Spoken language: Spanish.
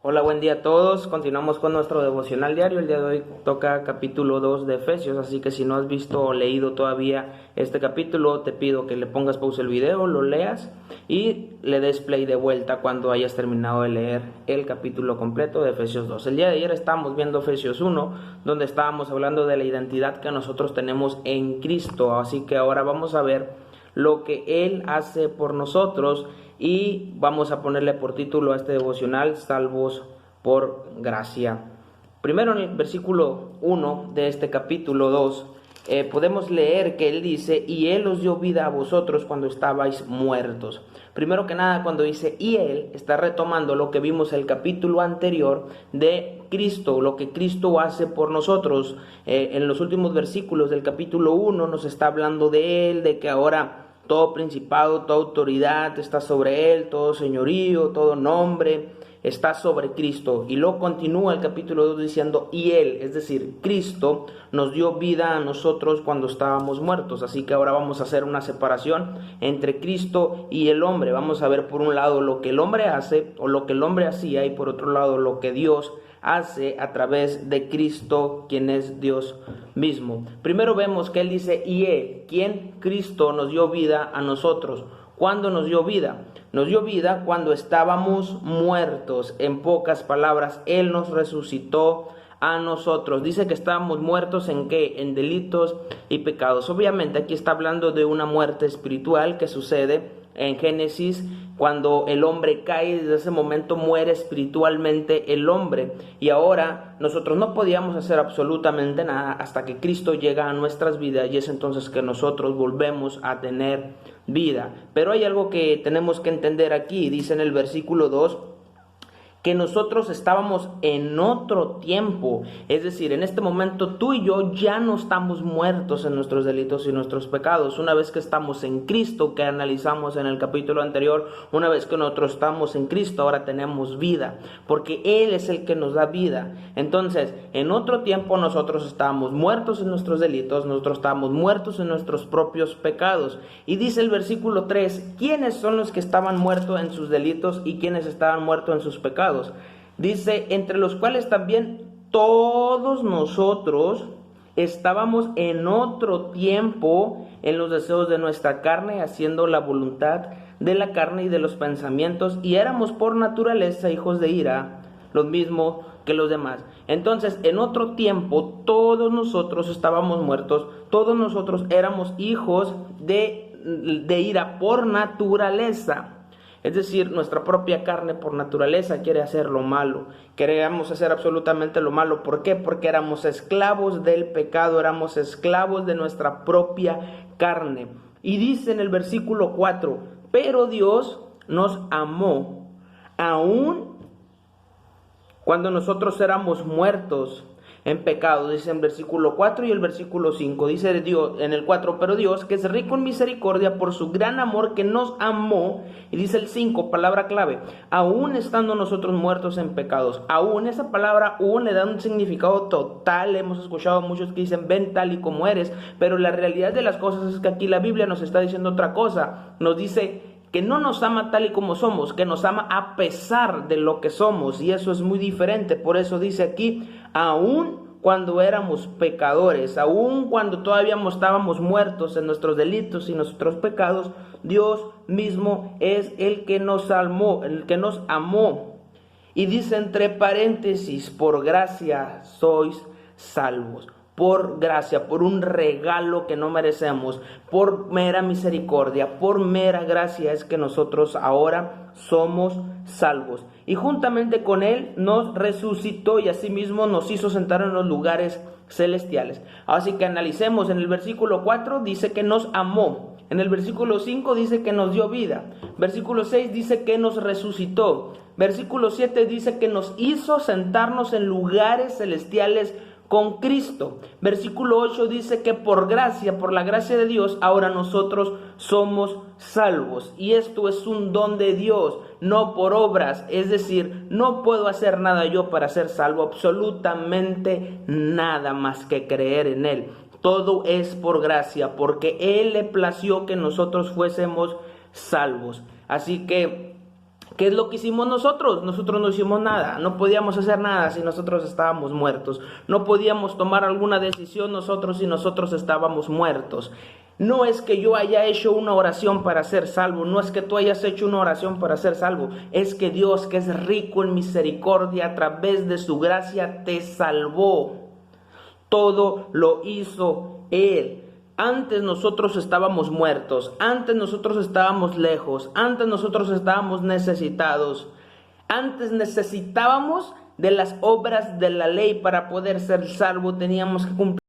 Hola, buen día a todos. Continuamos con nuestro devocional diario. El día de hoy toca capítulo 2 de Efesios, así que si no has visto o leído todavía este capítulo, te pido que le pongas pausa al video, lo leas y le des play de vuelta cuando hayas terminado de leer el capítulo completo de Efesios 2. El día de ayer estábamos viendo Efesios 1, donde estábamos hablando de la identidad que nosotros tenemos en Cristo, así que ahora vamos a ver lo que Él hace por nosotros y vamos a ponerle por título a este devocional: Salvos por gracia. Primero, en el versículo 1 de este capítulo 2 podemos leer que Él dice: y Él os dio vida a vosotros cuando estabais muertos. Primero que nada, cuando dice y Él, está retomando lo que vimos el capítulo anterior de Cristo, lo que Cristo hace por nosotros. En los últimos versículos del capítulo 1 nos está hablando de Él, de que ahora todo principado, toda autoridad está sobre Él, todo señorío, todo nombre está sobre Cristo. Y luego continúa el capítulo 2 diciendo: y Él, es decir, Cristo, nos dio vida a nosotros cuando estábamos muertos. Así que ahora vamos a hacer una separación entre Cristo y el hombre. Vamos a ver por un lado lo que el hombre hace o lo que el hombre hacía, y por otro lado lo que Dios hace a través de Cristo, quien es Dios mismo. Primero vemos que Él dice y Él, quien Cristo nos dio vida a nosotros. ¿Cuándo nos dio vida? Nos dio vida cuando estábamos muertos. En pocas palabras, Él nos resucitó a nosotros. Dice que estábamos muertos ¿en qué? En delitos y pecados. Obviamente aquí está hablando de una muerte espiritual que sucede en Génesis. Cuando el hombre cae, desde ese momento muere espiritualmente el hombre. Y ahora nosotros no podíamos hacer absolutamente nada hasta que Cristo llega a nuestras vidas, y es entonces que nosotros volvemos a tener vida. Pero hay algo que tenemos que entender aquí. Dice en el versículo 2 que nosotros estábamos en otro tiempo, es decir, en este momento tú y yo ya no estamos muertos en nuestros delitos y nuestros pecados. Una vez que estamos en Cristo, que analizamos en el capítulo anterior, una vez que nosotros estamos en Cristo, ahora tenemos vida, porque Él es el que nos da vida. Entonces, en otro tiempo nosotros estábamos muertos en nuestros delitos, nosotros estábamos muertos en nuestros propios pecados. Y dice el versículo 3, ¿quiénes son los que estaban muertos en sus delitos y quiénes estaban muertos en sus pecados? Dice, entre los cuales también todos nosotros estábamos en otro tiempo en los deseos de nuestra carne, haciendo la voluntad de la carne y de los pensamientos, y éramos por naturaleza hijos de ira, lo mismo que los demás. Entonces, en otro tiempo, todos nosotros estábamos muertos, todos nosotros éramos hijos de ira por naturaleza. Es decir, nuestra propia carne por naturaleza quiere hacer lo malo. Queríamos hacer absolutamente lo malo. ¿Por qué? Porque éramos esclavos del pecado, éramos esclavos de nuestra propia carne. Y dice en el versículo 4, pero Dios nos amó, aun cuando nosotros éramos muertos en pecado. Dice en versículo 4 y el versículo 5, dice Dios en el 4, pero Dios, que es rico en misericordia por su gran amor que nos amó, y dice el 5, palabra clave, aún estando nosotros muertos en pecados. Aún, esa palabra aún le da un significado total. Hemos escuchado a muchos que dicen ven tal y como eres, pero la realidad de las cosas es que aquí la Biblia nos está diciendo otra cosa. Nos dice que no nos ama tal y como somos, que nos ama a pesar de lo que somos, y eso es muy diferente. Por eso dice aquí, aún cuando éramos pecadores, aún cuando todavía estábamos muertos en nuestros delitos y nuestros pecados, Dios mismo es el que nos salvó, el que nos amó. Y dice entre paréntesis, por gracia sois salvos. Por gracia, por un regalo que no merecemos, por mera misericordia, por mera gracia es que nosotros ahora somos salvos. Y juntamente con Él nos resucitó y asimismo nos hizo sentar en los lugares celestiales. Así que analicemos. En el versículo 4 dice que nos amó. En el versículo 5 dice que nos dio vida. Versículo 6 dice que nos resucitó. Versículo 7 dice que nos hizo sentarnos en lugares celestiales con Cristo. Versículo 8 dice que por gracia, por la gracia de Dios, ahora nosotros somos salvos. Y esto es un don de Dios, no por obras. Es decir, no puedo hacer nada yo para ser salvo, absolutamente nada más que creer en Él. Todo es por gracia, porque Él le plació que nosotros fuésemos salvos. Así que ¿Qué es lo que hicimos nosotros? Nosotros no hicimos nada, no podíamos hacer nada si nosotros estábamos muertos. No podíamos tomar alguna decisión nosotros si nosotros estábamos muertos. No es que yo haya hecho una oración para ser salvo, no es que tú hayas hecho una oración para ser salvo, es que Dios, que es rico en misericordia, a través de su gracia te salvó. Todo lo hizo Él. Antes nosotros estábamos muertos, antes nosotros estábamos lejos, antes nosotros estábamos necesitados, antes necesitábamos de las obras de la ley para poder ser salvos, teníamos que cumplir